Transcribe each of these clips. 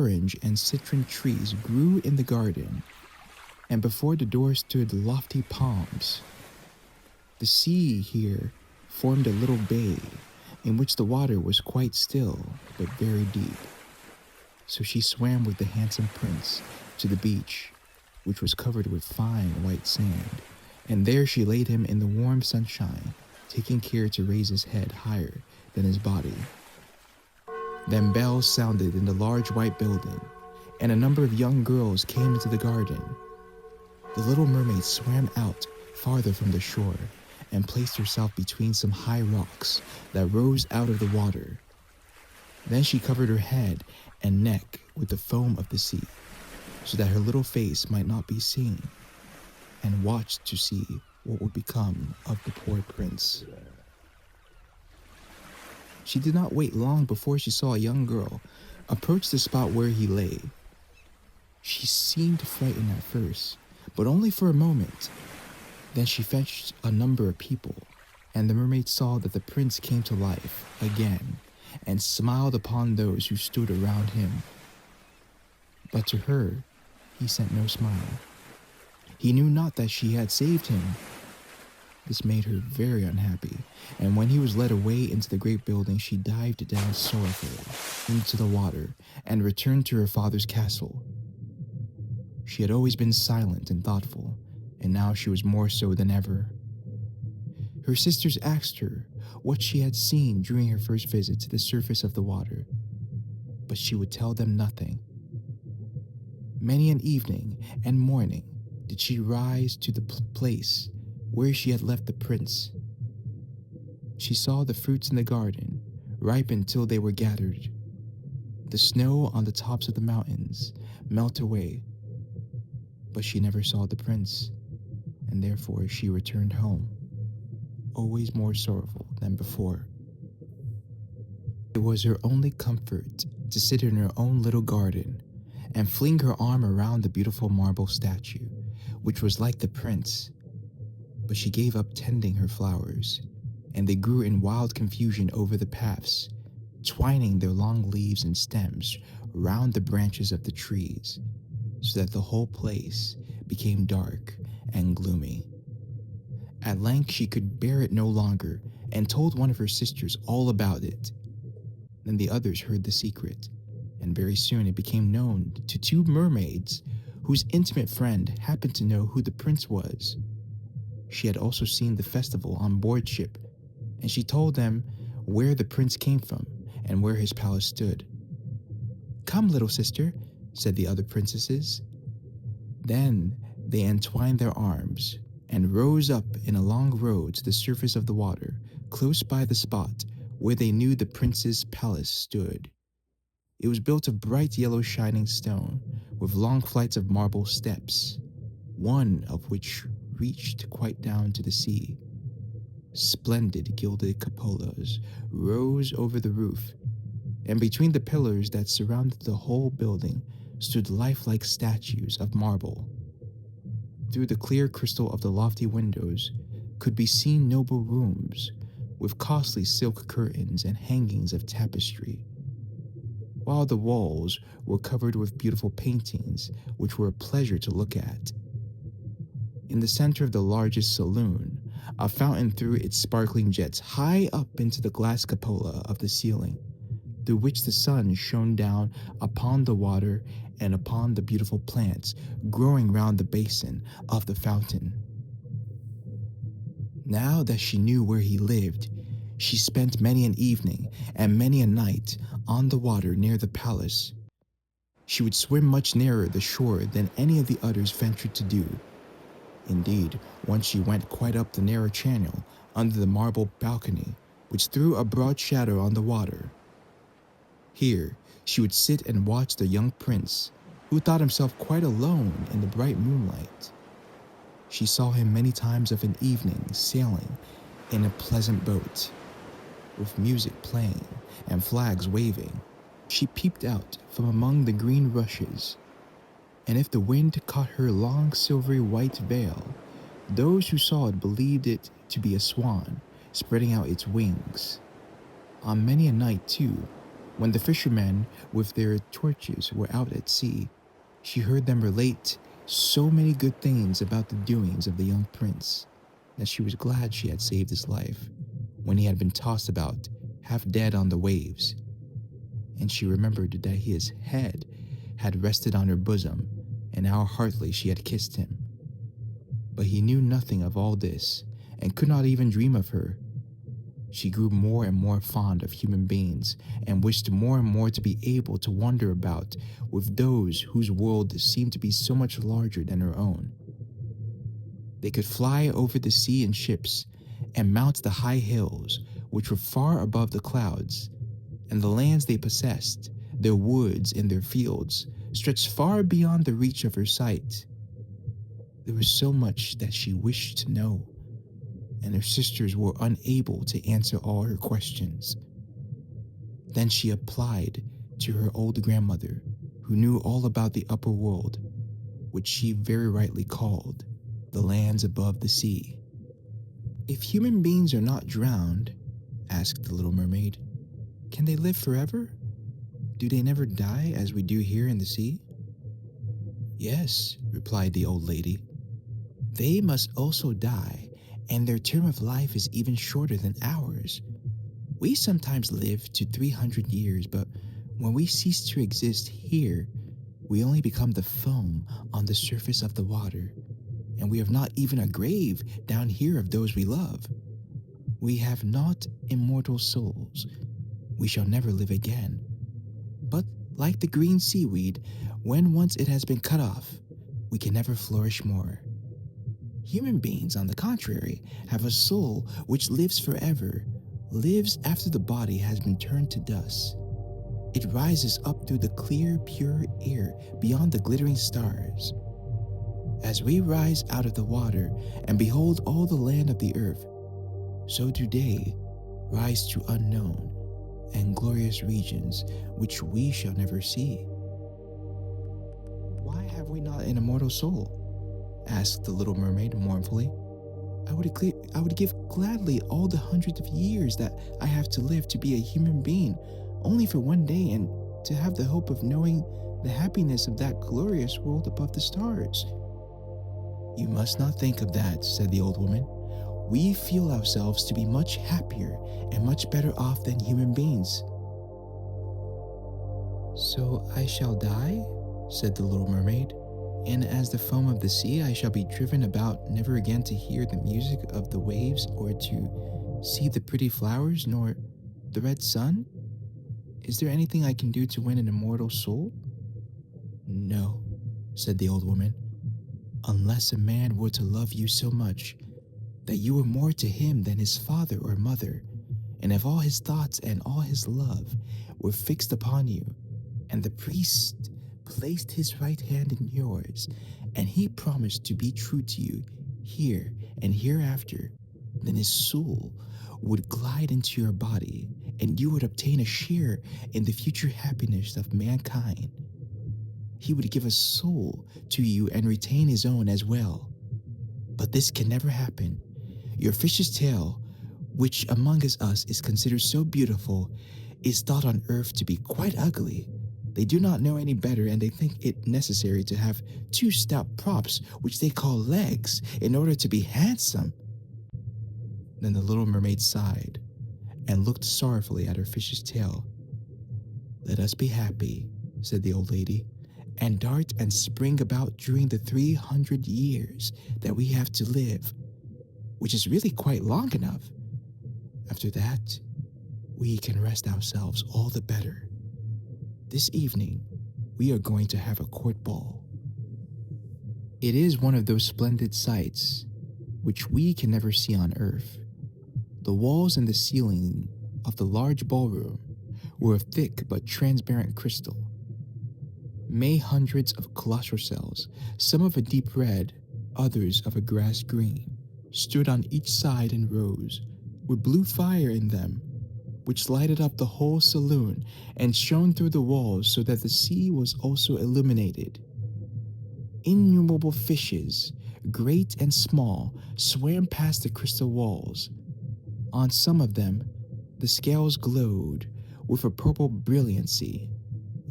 Orange and citron trees grew in the garden, and before the door stood lofty palms. The sea here formed a little bay in which the water was quite still but very deep. So she swam with the handsome prince to the beach, which was covered with fine white sand, and there she laid him in the warm sunshine, taking care to raise his head higher than his body. Then bells sounded in the large white building, and a number of young girls came into the garden. The little mermaid swam out farther from the shore and placed herself between some high rocks that rose out of the water. Then she covered her head and neck with the foam of the sea, so that her little face might not be seen, and watched to see what would become of the poor prince. She did not wait long before she saw a young girl approach the spot where he lay. She seemed frightened at first, but only for a moment. Then she fetched a number of people, and the mermaid saw that the prince came to life again and smiled upon those who stood around him. But to her, he sent no smile. He knew not that she had saved him. This made her very unhappy, and when he was led away into the great building, she dived down sorrowfully into the water and returned to her father's castle. She had always been silent and thoughtful, and now she was more so than ever. Her sisters asked her what she had seen during her first visit to the surface of the water, but she would tell them nothing. Many an evening and morning did she rise to the place where she had left the prince. She saw the fruits in the garden ripen till they were gathered. The snow on the tops of the mountains melt away, but she never saw the prince, and therefore she returned home, always more sorrowful than before. It was her only comfort to sit in her own little garden and fling her arm around the beautiful marble statue, which was like the prince. But she gave up tending her flowers, and they grew in wild confusion over the paths, twining their long leaves and stems round the branches of the trees, so that the whole place became dark and gloomy. At length she could bear it no longer and told one of her sisters all about it. Then the others heard the secret, and very soon it became known to two mermaids whose intimate friend happened to know who the prince was. She had also seen the festival on board ship, and she told them where the prince came from and where his palace stood. "Come, little sister," said the other princesses. Then they entwined their arms and rose up in a long row to the surface of the water, close by the spot where they knew the prince's palace stood. It was built of bright yellow shining stone, with long flights of marble steps, one of which reached quite down to the sea. Splendid gilded cupolas rose over the roof, and between the pillars that surrounded the whole building stood lifelike statues of marble. Through the clear crystal of the lofty windows could be seen noble rooms with costly silk curtains and hangings of tapestry, while the walls were covered with beautiful paintings which were a pleasure to look at. In the center of the largest saloon, a fountain threw its sparkling jets high up into the glass cupola of the ceiling, through which the sun shone down upon the water and upon the beautiful plants growing round the basin of the fountain. Now that she knew where he lived, she spent many an evening and many a night on the water near the palace. She would swim much nearer the shore than any of the others ventured to do. Indeed, once she went quite up the narrow channel under the marble balcony, which threw a broad shadow on the water. Here she would sit and watch the young prince, who thought himself quite alone in the bright moonlight. She saw him many times of an evening sailing in a pleasant boat, with music playing and flags waving. She peeped out from among the green rushes, and if the wind caught her long silvery white veil, those who saw it believed it to be a swan spreading out its wings. On many a night, too, When the fishermen with their torches were out at sea, she heard them relate so many good things about the doings of the young prince that she was glad she had saved his life when he had been tossed about, half dead on the waves. And she remembered that his head had rested on her bosom, and how heartily she had kissed him. But he knew nothing of all this, and could not even dream of her. She grew more and more fond of human beings, and wished more and more to be able to wander about with those whose world seemed to be so much larger than her own. They could fly over the sea in ships, and mount the high hills which were far above the clouds, and the lands they possessed, their woods and their fields, stretched far beyond the reach of her sight. There was so much that she wished to know, and her sisters were unable to answer all her questions. Then she applied to her old grandmother, who knew all about the upper world, which she very rightly called the lands above the sea. "If human beings are not drowned," asked the little mermaid, "can they live forever? Do they never die as we do here in the sea?" "Yes," replied the old lady. "They must also die, and their term of life is even shorter than ours. We sometimes live to 300 years, but when we cease to exist here, we only become the foam on the surface of the water, and we have not even a grave down here of those we love. We have not immortal souls. We shall never live again. But like the green seaweed, when once it has been cut off, we can never flourish more. Human beings, on the contrary, have a soul which lives forever, lives after the body has been turned to dust. It rises up through the clear, pure air beyond the glittering stars. As we rise out of the water and behold all the land of the earth, so do they rise to unknown and glorious regions which we shall never see." "Why have we not an immortal soul?" asked the little mermaid mournfully. I would give gladly all the hundreds of years that I have to live to be a human being, only for one day, and to have the hope of knowing the happiness of that glorious world above the stars." "You must not think of that," said the old woman. "We feel ourselves to be much happier and much better off than human beings." "So I shall die," said the little mermaid, "and as the foam of the sea I shall be driven about, never again to hear the music of the waves, or to see the pretty flowers, nor the red sun? Is there anything I can do to win an immortal soul?" "No," said the old woman, "unless a man were to love you so much that you were more to him than his father or mother, and if all his thoughts and all his love were fixed upon you, and the priest placed his right hand in yours, and he promised to be true to you here and hereafter, then his soul would glide into your body, and you would obtain a share in the future happiness of mankind. He would give a soul to you and retain his own as well. But this can never happen. Your fish's tail, which among us is considered so beautiful, is thought on earth to be quite ugly. They do not know any better, and they think it necessary to have two stout props, which they call legs, in order to be handsome." Then the little mermaid sighed and looked sorrowfully at her fish's tail. "Let us be happy," said the old lady, "and dart and spring about during the 300 years that we have to live, which is really quite long enough. After that, we can rest ourselves all the better. This evening, we are going to have a court ball. It is one of those splendid sights which we can never see on earth. The walls and the ceiling of the large ballroom were of thick but transparent crystal. May hundreds of colossal cells, some of a deep red, others of a grass green, stood on each side in rows, with blue fire in them, which lighted up the whole saloon and shone through the walls so that the sea was also illuminated. Innumerable fishes, great and small, swam past the crystal walls. On some of them, the scales glowed, with a purple brilliancy,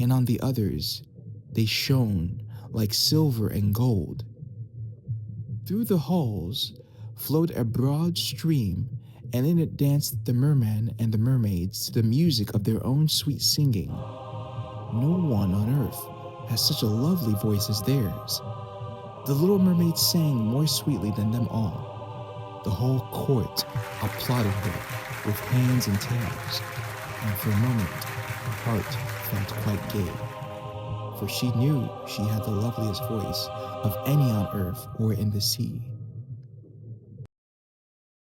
and on the others, they shone like silver and gold. Through the halls flowed a broad stream, and in it danced the merman and the mermaids to the music of their own sweet singing. No one on earth has such a lovely voice as theirs. The little mermaid sang more sweetly than them all. The whole court applauded her with hands and tails, and for a moment her heart felt quite gay, for she knew she had the loveliest voice of any on earth or in the sea.